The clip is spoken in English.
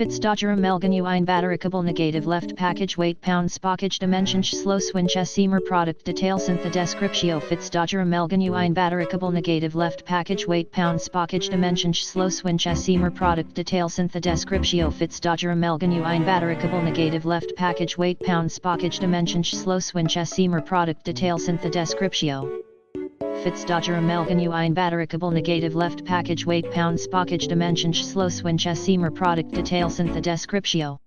Fits Dodger Amelgan Uine Battericable Negative Left Package Weight Pounds Package Dimensions Slow Swinch Seamer Product Details in the Descriptio Fits Dodger Amelgan Uine Battericable Negative Left Package Weight Pounds Package Dimensions Slow Swinch Seamer Product Details in the Descriptio Fits Dodger Amelgan Uine Battericable Negative Left Package Weight Pounds Package Dimensions Slow Swinch Seamer Product Details in the Descriptio Fits Dodger Amelgan Uine Battericable Negative Left Package Weight Pounds Package Dimensions Slow Swinch Seamer Product Details in the Descriptio